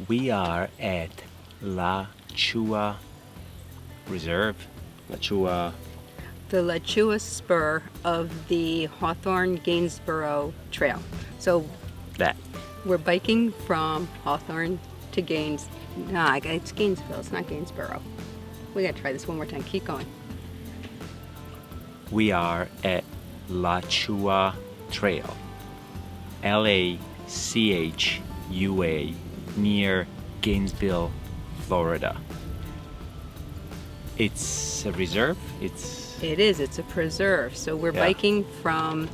We are at La Chua Reserve. La Chua. The La Chua spur of the Hawthorne-Gainesville Trail. So That. we're biking from Hawthorne to it's Gainesville, it's not Gainesboro. We gotta try this one more time, keep going. We are at La Chua Trail. LACHUA near Gainesville, Florida. It's a reserve. It's a preserve. So we're biking from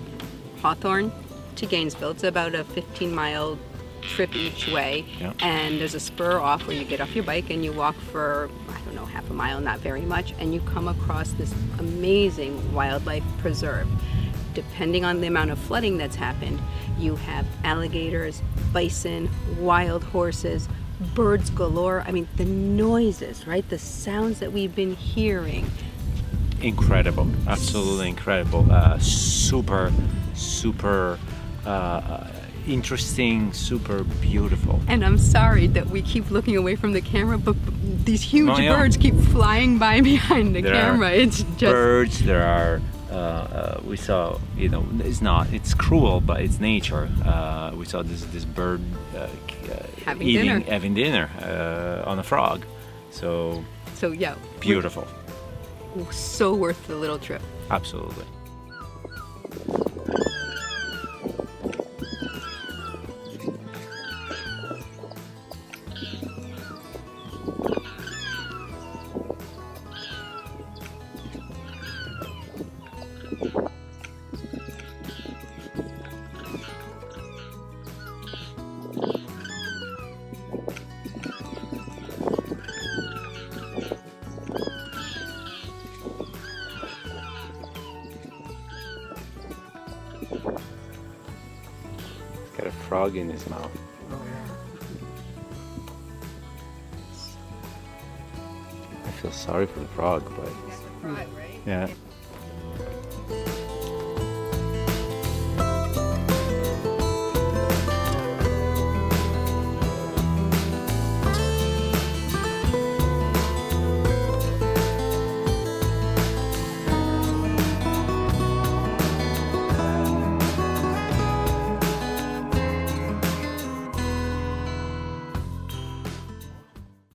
Hawthorne to Gainesville. It's about a 15-mile trip each way. Yeah. And there's a spur off where you get off your bike and you walk for, I don't know, half a mile, not very much, and you come across this amazing wildlife preserve. Depending on the amount of flooding that's happened, you have alligators, bison, wild horses, birds galore. I mean, the noises, right? The sounds that we've been hearing. Incredible, absolutely incredible. Super interesting, super beautiful. And I'm sorry that we keep looking away from the camera, but these huge birds keep flying by behind the camera. It's just birds. There are. We saw. It's cruel, but it's nature. We saw this bird having dinner on a frog. So yeah, beautiful. So worth the little trip. Absolutely. Got a frog in his mouth. I feel sorry for the frog, but Frog, right? yeah.